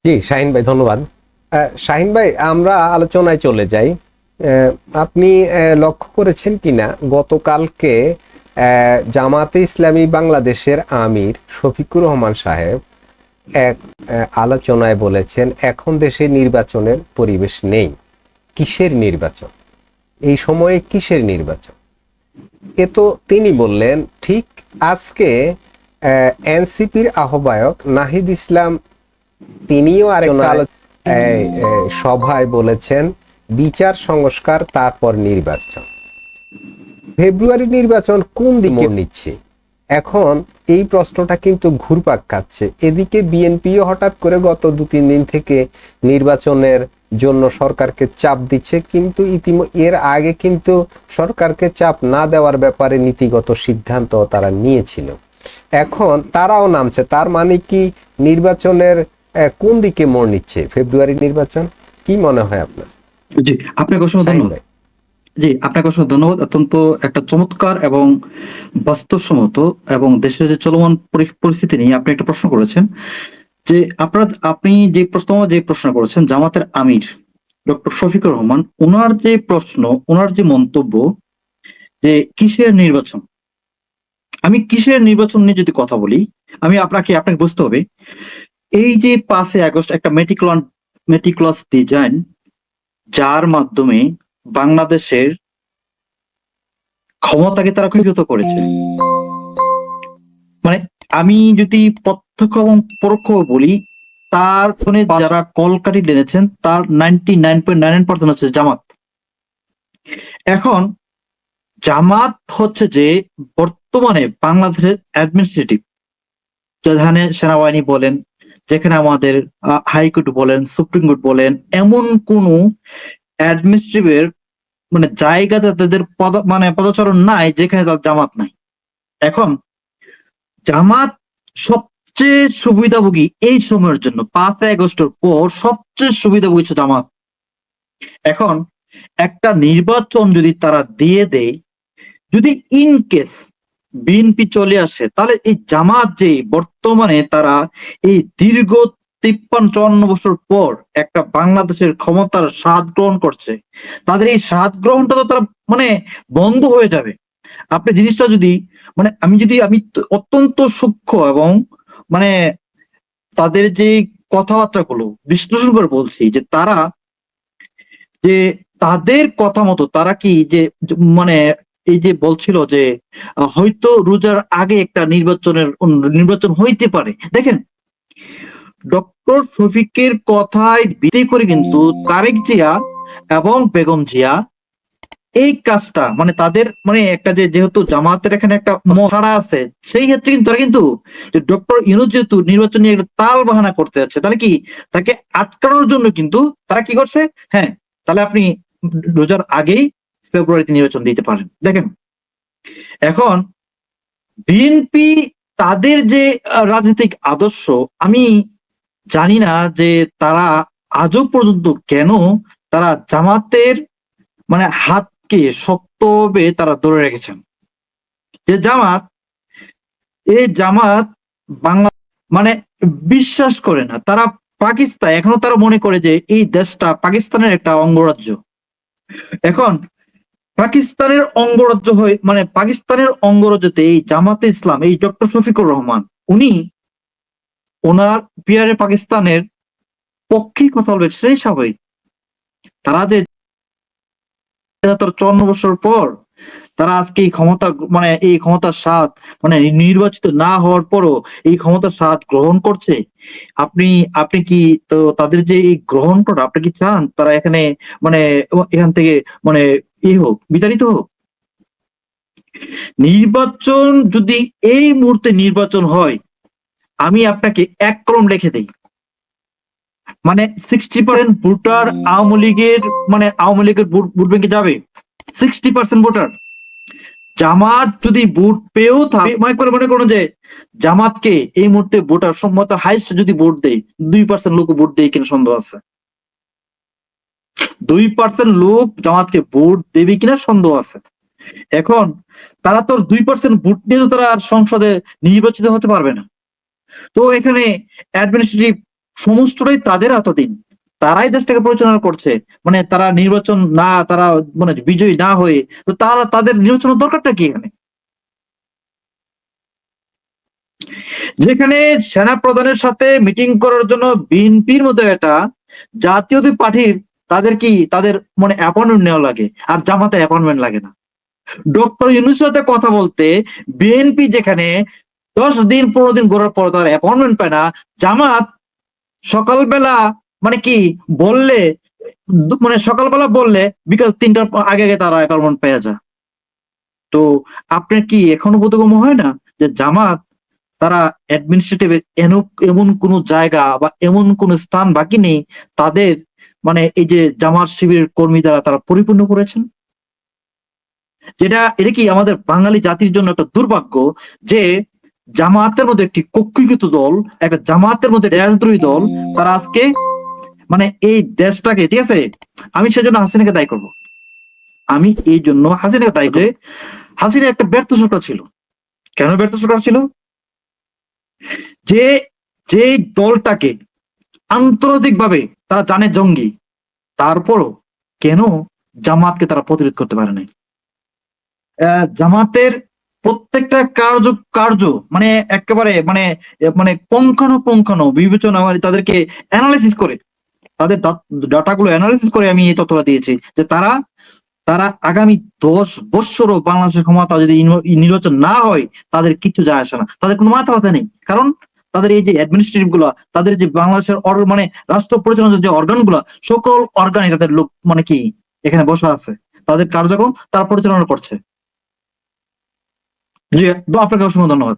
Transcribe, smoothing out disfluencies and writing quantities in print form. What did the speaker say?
জি শাহিন ভাই, ধন্যবাদ। শাহিন ভাই, আমরা আলোচনায় চলে যাই। আপনি লক্ষ্য করেছেন কিনা, গতকালকে জামাতে ইসলামী বাংলাদেশের আমির শফিকুর রহমান সাহেব এক আলোচনায় বলেছেন, এখন দেশে নির্বাচনের পরিবেশ নেই। কিসের নির্বাচন? এই সময়ে কিসের নির্বাচন? এ তো তিনি বললেন। ঠিক আজকে এনসিপির আহ্বায়ক নাহিদ ইসলাম তিনিও আরেকটা সভায় বলেছেন, বিচার সংস্কার তারপর নির্বাচন। ফেব্রুয়ারি নির্বাচন কোন দিকে নিচ্ছে? এখন এই প্রশ্নটা কিন্তু ঘুরপাক খাচ্ছে। এদিকে বিএনপিও হঠাৎ করে গত 2-3 দিন থেকে নির্বাচনের জন্য সরকারকে চাপ দিচ্ছে, কিন্তু এর আগে কিন্তু সরকারকে চাপ না দেওয়ার ব্যাপারে নীতিগত সিদ্ধান্ত তারা নিয়েছিল। এখন তারাও নামছে। তার মানে কি নির্বাচনের কোন দিকে মোড় নিচ্ছে ফেব্রুয়ারি নির্বাচন? কি মনে হয় আপনার? জি, আপনাকে অসংখ্য ধন্যবাদ। জি, আপনাকে অসংখ্য ধন্যবাদ। অত্যন্ত একটা চমৎকার এবং বাস্তবসম্মত এবং দেশের যে চলমান পরিস্থিতি নিয়ে আপনি একটা প্রশ্ন করেছেন। যে আপনি যে প্রশ্ন করেছেন, জামাতের আমির ডক্টর শফিকুর রহমান, ওনার যে প্রশ্ন, ওনার যে মন্তব্য যে কিসের নির্বাচন, আমি কিসের নির্বাচন নিয়ে যদি কথা বলি, আমি আপনাকে বুঝতে হবে, এই যে 5 আগস্ট একটা মেটিকুলাস ডিজাইন, যার মাধ্যমে বাংলাদেশের ক্ষমতাকে তারা কুক্ষিগত করেছে। মানে আমি যদি প্রত্যক্ষ এবং পরোক্ষ বলি, তার যারা কলকাঠি টেনেছেন তার 99.99% হচ্ছে জামাত। এখন জামাত হচ্ছে যে বর্তমানে বাংলাদেশের অ্যাডমিনিস্ট্রেটিভ, যেখানে সেনাবাহিনী বলেন, যেখানে আমাদের হাইকোর্ট বলেন, সুপ্রিম কোর্ট বলেন, এমন কোন অ্যাডমিনিস্ট্রেটিভের মানে জায়গাতে তাদের পদচারণ নাই যেখানে তার জামাত নাই। এখন জামাত সবচেয়ে সুবিধাভোগী এই সময়ের জন্য, 5 আগস্টের পর সবচেয়ে সুবিধাভোগী হচ্ছে জামাত। এখন একটা নির্বাচন যদি তারা দিয়ে দেয়, যদি ইন কেস বিএনপি চলে আসে, তাহলে এই জামাত যে বর্তমানে তারা এই দীর্ঘ 53-54 বছর পর একটা বাংলাদেশের ক্ষমতার স্বাদ গ্রহণ করছে, তাদের এই স্বাদ গ্রহণটা তো তারা বন্ধ হয়ে যাবে। আপনি জিনিসটা যদি আমি অত্যন্ত সূক্ষ্ম এবং মানে তাদের যে কথাবার্তাগুলো বিশ্লেষণ করে বলছি, যে তারা যে তাদের কথা মতো তারা কি যে মানে এই যে বলছিল যে হয়তো রোজার আগে একটা নির্বাচন হইতে পারে। দেখেন, ডক্টর শফিকের কথায় ভিত্তি করে কিন্তু তারেক জিয়া এবং বেগম জিয়া এই কাজটা তাদের একটা যেহেতু জামাতের এখানে একটা মশারা আছে, সেই ক্ষেত্রে কিন্তু তারা কিন্তু ডক্টর ইউনূস যেহেতু নির্বাচন নিয়ে একটা তাল বাহানা করতে যাচ্ছে, তাহলে কি তাকে আটকানোর জন্য কিন্তু তারা কি করছে, হ্যাঁ তাহলে আপনি রোজার আগেই ফেব্রুয়ারিতে নির্বাচন দিতে পারেন। দেখেন, এখন বিএনপি তাদের যে রাজনৈতিক আদর্শ, আমি জানি না যে তারা আজও পর্যন্ত কেন তারা জামাতের হাতকে শক্তভাবে তারা ধরে রেখেছেন। যে জামাত বাংলা বিশ্বাস করে না, তারা পাকিস্তান এখনো তারা মনে করে যে এই দেশটা পাকিস্তানের একটা অঙ্গরাজ্য। এখন পাকিস্তানের অঙ্গরাজ্য হয়ে পাকিস্তানের অঙ্গরাজ্যতে এই জামাতে ইসলাম, এই ডক্টর শফিকুর রহমান, উনি ওনার পিয়ারে পাকিস্তানের পক্ষে কথা বলবে, সেই স্বাভাবিক। তারা যে 54 বছর পর তারা আজকে এই ক্ষমতা এই ক্ষমতার স্বাদ নির্বাচিত না হওয়ার পরও এই ক্ষমতার স্বাদ গ্রহণ করছে। আপনি কি তো তাদের যে এই গ্রহণ করা, আপনি কি চান তারা এখানে এখান থেকে হোক, বিতাড়িত হোক? নির্বাচন যদি এই মুহূর্তে নির্বাচন হয়, আমি আপনাকে এক কলম রেখে দেই, 60% ভোটার আওয়ামী লীগের ভোট ব্যাংকে যাবে। 60% ভোটার। জামাত যদি ভোট পেয়েও থাকে, মনে করুন যে জামাতকে এই মুহূর্তে ভোটার সম্মত হাইস্ট যদি ভোট দেয়, 2% লোক ভোট দেয় কিনা সন্দেহ আছে। 2% লোক জামাতকে ভোট দেবে কিনা সন্দেহ আছে। এখন তারা তো 2% ভোট নিয়ে তো তারা আর সংসদে নির্বাচিত হতে পারবে না। তো এখানে অ্যাডমিনিস্ট্রেটিভ সমস্তটাই তাদের এতদিন, তারাই দেশটাকে পরিচালনা করছে। মানে তারা নির্বাচন না, তারা মানে বিজয়ী না হয়ে, তো তারা তাদের নির্বাচনের দরকারটা কি এখানে? যেখানে সেনা প্রধানের সাথে মিটিং করার জন্য বিএনপির মতো একটা জাতীয় পার্টির তাদের কি তাদের মানে অ্যাপয়েন্টমেন্ট নেওয়া লাগে, আর জামাতের অ্যাপয়েন্টমেন্ট লাগে না। ডক্টর ইউনূসের সাথে কথা বলতে বিএনপি যেখানে 10 দিন 15 দিন ঘোরার পর তার অ্যাপয়েন্টমেন্ট পায় না, জামাত সকালবেলা মানে কি বললে মানে সকালবেলা বললে বিকাল 3টার আগে আগে তারা অ্যাপয়েন্টমেন্ট পেয়ে যায়। তো আপনার কি এখনো বোধগম্য হয় না যে জামাত তারা অ্যাডমিনিস্ট্রেটিভ এমন কোন জায়গা বা এমন কোন স্থান বাকি নেই তাদের মানে এই যে জামাত শিবিরের কর্মী দ্বারা তারা পরিপূর্ণ করেছেন? এটা কি আমাদের বাঙালি জাতির জন্য একটা দুর্ভাগ্য যে জামাতের মধ্যে একটি কক্ষিগত দল, একটা জামাতের মধ্যে দেশদ্রোহী দল, তারা আজকে মানে এই দেশটাকে, ঠিক আছে, আমি সেজন্য হাসিনাকে দায়ী করব। আমি এই জন্য হাসিনাকে দায়ী করে, হাসিনা একটা ব্যর্থ সরকার ছিল। কেন ব্যর্থ সরকার ছিল? যে যে দলটাকে আন্তর্জাতিকভাবে তারা জানে জঙ্গি, তারপরও কেন জামাতকে তারা প্রতিরোধ করতে পারে নাই? জামাতের প্রত্যেকটা কার্য মানে একেবারে মানে মানে পুঙ্খানুপুঙ্খানু বিবেচনা মানে তাদেরকে অ্যানালাইসিস করে, তাদের ডাটাগুলো অ্যানালাইসিস করে আমি এই তথ্যটা দিয়েছি যে তারা তারা আগামী 10 বৎসরও বাংলাদেশের ক্ষমতা যদি নির্বাচন না হয় তাদের কিচ্ছু যায় আসে না, তাদের কোনো মাথা ব্যথা নেই। কারণ তাদের এই যে অ্যাডমিনিস্ট্রেটিভ গুলা, তাদের যে বাংলাদেশের মানে রাষ্ট্র পরিচালনার যে অর্গান গুলা, সকল অর্গানই তাদের লোক মানে কি এখানে বসা আছে, তাদের কার্যক্রম তারা পরিচালনা করছে। জি, তো আপনাকে অসংখ্য ধন্যবাদ।